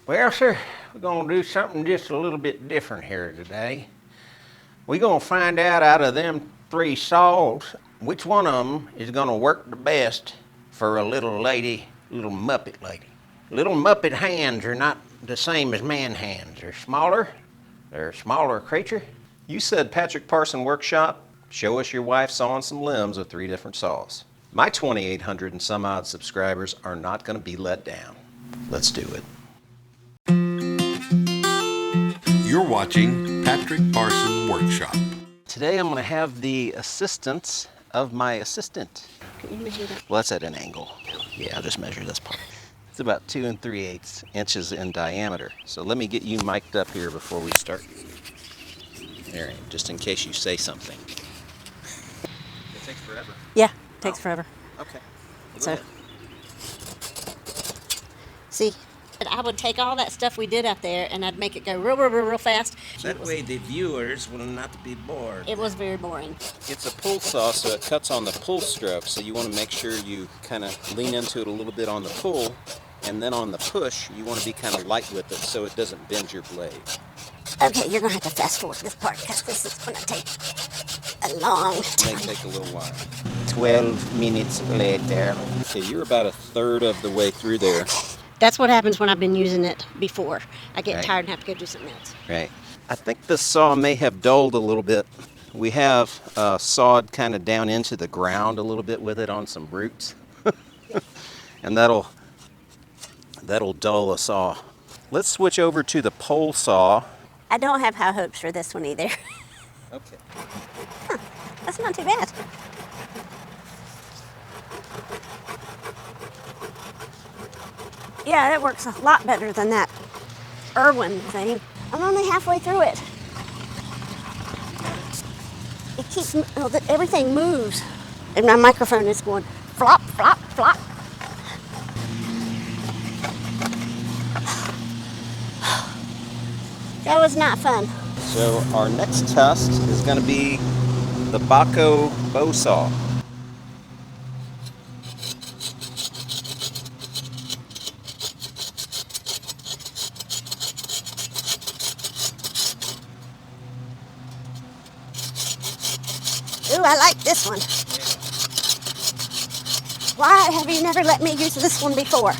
Well, sir, we're going to do something just a little bit different here today. We're going to find out of them 3 saws which one of them is going to work the best for a little lady, little muppet lady. Little muppet hands are not the same as man hands. They're a smaller creature. You said Patrick Parson Workshop? Show us your wife sawing some limbs with 3 different saws. My 2,800 and some odd subscribers are not going to be let down. Let's do it. You're watching Patrick Parson Workshop. Today I'm going to have the assistance of my assistant. Can you measure that? Well, that's at an angle. Yeah, I'll just measure this part. It's about 2 3/8 inches in diameter. So let me get you mic'd up here before we start. There, just in case you say something. It takes forever. Yeah, takes forever. Okay. So, see, I would take all that stuff we did out there and I'd make it go real fast. That way the viewers will not be bored. It was very boring. It's a pull saw, so it cuts on the pull stroke. So you want to make sure you kind of lean into it a little bit on the pull, and then on the push, you want to be kind of light with it so it doesn't bend your blade. Okay, you're going to have to fast forward this part because this is going to take a long time. It may take a little while. 12 minutes later. Okay, you're about a third of the way through there. That's what happens when I've been using it before. I get Right. tired and have to go do something else. Right. I think this saw may have dulled a little bit. We have sawed kind of down into the ground a little bit with it on some roots. And that'll dull a saw. Let's switch over to the pole saw. I don't have high hopes for this one either. Okay. That's not too bad. Yeah, it works a lot better than that Irwin thing. I'm only halfway through it. It keeps, everything moves. And my microphone is going flop, flop, flop. That was not fun. So our next test is going to be the Baco bow saw. Ooh, I like this one. Why have you never let me use this one before?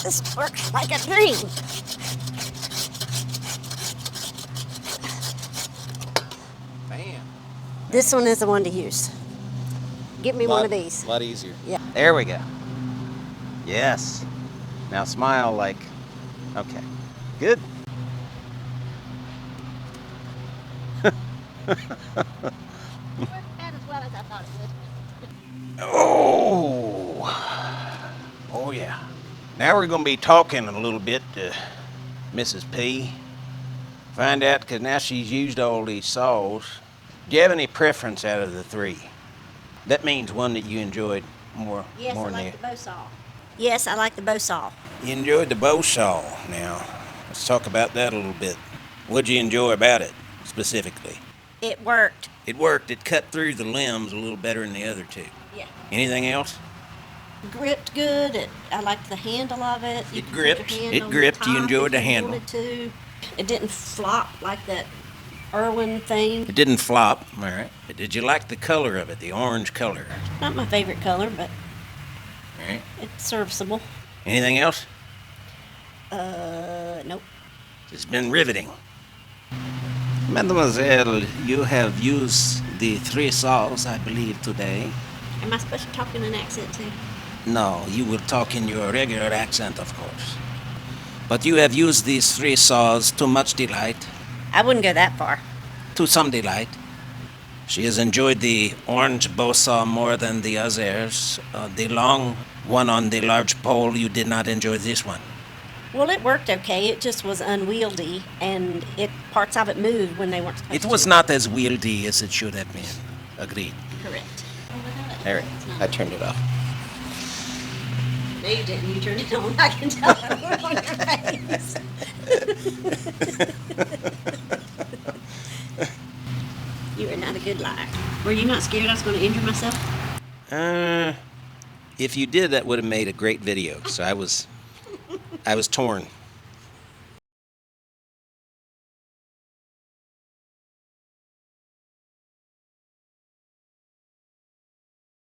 This works like a dream. Bam. This one is the one to use. Give me one of these. A lot easier. Yeah. There we go. Yes. Now smile like, okay. Good. Oh yeah. Now we're going to be talking a little bit to Mrs. P. Find out, because now she's used all these saws. Do you have any preference out of the 3? That means one that you enjoyed more Yes, I than like the the bow saw. Yes, I like the bow saw. You enjoyed the bow saw. Now, let's talk about that a little bit. What'd you enjoy about it, specifically? It worked. It worked. It cut through the limbs a little better than the other 2. Yeah. Anything else? Gripped good. I liked the handle of it. You It could put your gripped. hand It on gripped. the You top enjoyed if the you handle. wanted to. It didn't flop like that Irwin thing. It didn't flop. All right. But did you like the color of it, the orange color? Not my favorite color, but All right. it's serviceable. Anything else? Nope. It's been riveting. Mademoiselle, you have used the 3 saws, I believe, today. Am I supposed to talk in an accent too? No, you will talk in your regular accent, of course. But you have used these 3 saws to much delight, I wouldn't go that far. to some delight. She has enjoyed the orange bow saw more than the others. The long one on the large pole, you did not enjoy this one. Well, it worked okay. It just was unwieldy, and parts of it moved when they weren't supposed It to. was not as wieldy as it should have been. Agreed. Correct. There, I turned it off. No, you didn't. You turned it on. I can tell it on your face. You are not a good liar. Were you not scared I was going to injure myself? If you did, that would have made a great video. So I was I was torn.